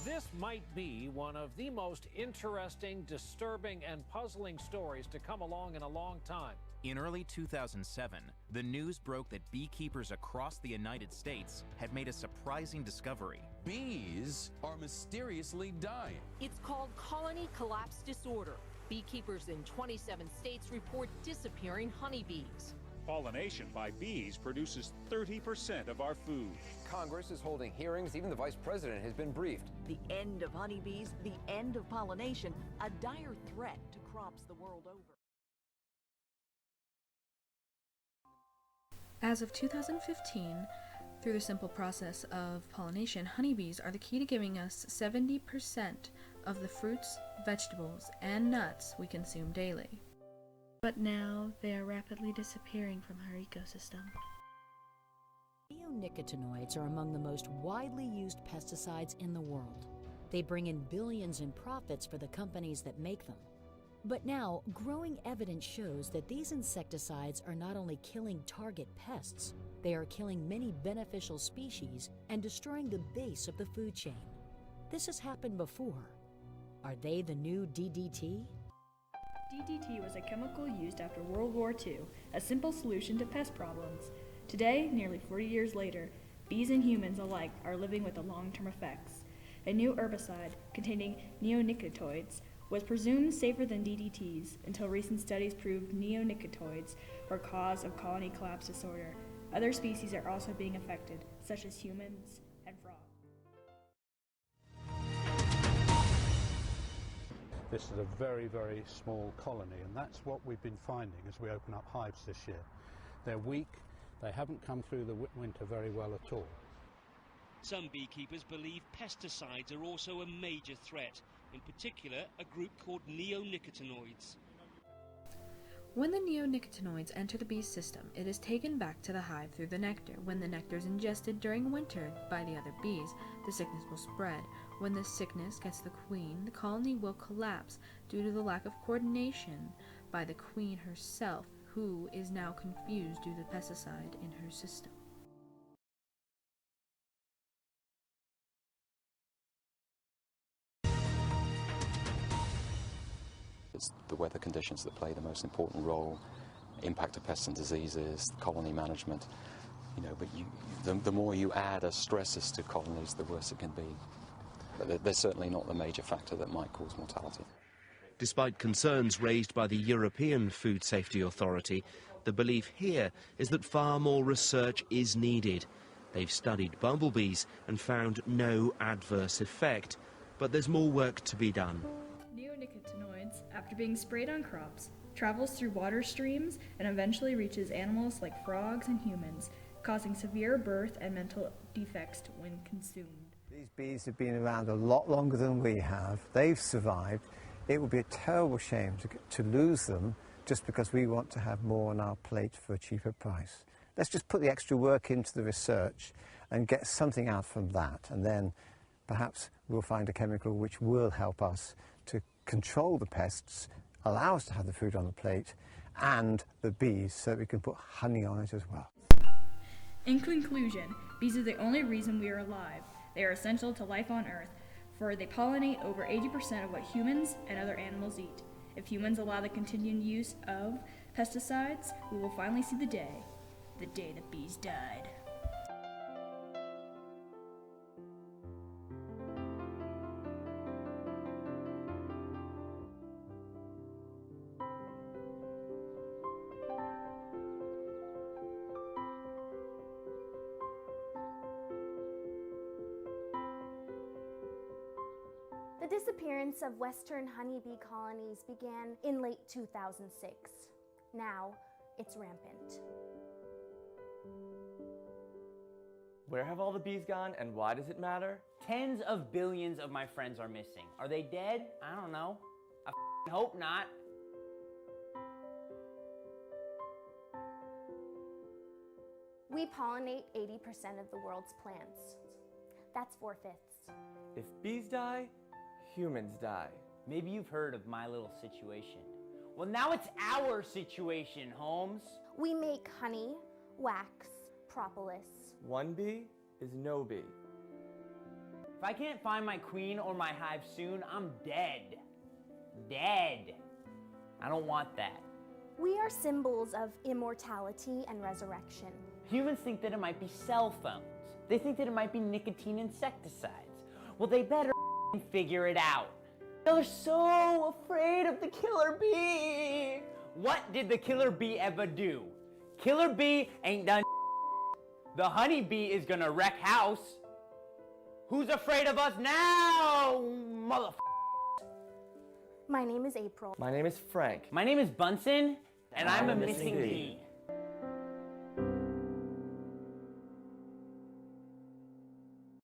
This might be one of the most interesting, disturbing, and puzzling stories to come along in a long time. In early 2007, the news broke that beekeepers across the United States had made a surprising discovery. Bees are mysteriously dying. It's called colony collapse disorder. Beekeepers in 27 states report disappearing honeybees. Pollination by bees produces 30% of our food. Congress is holding hearings. Even the vice president has been briefed. The end of honeybees, the end of pollination, a dire threat to crops the world over. As of 2015, through the simple process of pollination, honeybees are the key to giving us 70% of the fruits, vegetables, and nuts we consume daily. But now they are rapidly disappearing from our ecosystem. Neonicotinoids are among the most widely used pesticides in the world. They bring in billions in profits for the companies that make them. But now, growing evidence shows that these insecticides are not only killing target pests, they are killing many beneficial species and destroying the base of the food chain. This has happened before. Are they the new DDT? DDT was a chemical used after World War II, a simple solution to pest problems. Today, nearly 40 years later, bees and humans alike are living with the long-term effects. A new herbicide containing neonicotinoids was presumed safer than DDTs until recent studies proved neonicotinoids were cause of colony collapse disorder. Other species are also being affected, such as humans and frogs. This is a very, very small colony, and that's what we've been finding as we open up hives this year. They're weak, they haven't come through the winter very well at all. Some beekeepers believe pesticides are also a major threat, in particular a group called neonicotinoids. When the neonicotinoids enter the bee's system, it is taken back to the hive through the nectar. When the nectar is ingested during winter by the other bees, the sickness will spread. When the sickness gets the queen, the colony will collapse due to the lack of coordination by the queen herself, who is now confused due to the pesticide in her system. It's the weather conditions that play the most important role, impact of pests and diseases, colony management, but the more you add as stresses to colonies, the worse it can be. But they're certainly not the major factor that might cause mortality. Despite concerns raised by the European Food Safety Authority, the belief here is that far more research is needed. They've studied bumblebees and found no adverse effect, but there's more work to be done. Neonicotinoids, after being sprayed on crops, travels through water streams and eventually reaches animals like frogs and humans, causing severe birth and mental defects when consumed. These bees have been around a lot longer than we have. They've survived. It would be a terrible shame to lose them just because we want to have more on our plate for a cheaper price. Let's just put the extra work into the research and get something out from that, and then perhaps we'll find a chemical which will help us to control the pests, allow us to have the food on the plate and the bees so that we can put honey on it as well. In conclusion, bees are the only reason we are alive. They are essential to life on Earth, for they pollinate over 80% of what humans and other animals eat. If humans allow the continued use of pesticides, we will finally see the day that bees died. The disappearance of western honeybee colonies began in late 2006. Now, it's rampant. Where have all the bees gone, and why does it matter? Tens of billions of my friends are missing. Are they dead? I don't know. I hope not. We pollinate 80% of the world's plants. That's 4/5. If bees die, humans die. Maybe you've heard of my little situation. Well, now it's our situation, Holmes. We make honey, wax, propolis. One bee is no bee. If I can't find my queen or my hive soon, I'm dead. Dead. I don't want that. We are symbols of immortality and resurrection. Humans think that it might be cell phones. They think that it might be nicotine insecticides. Well, they better figure it out. They're so afraid of the killer bee. What did the killer bee ever do? Killer bee ain't done. The honey bee is gonna wreck house. Who's afraid of us now, motherfucker? My name is April. My name is Frank. My name is Bunsen, and I'm a missing bee.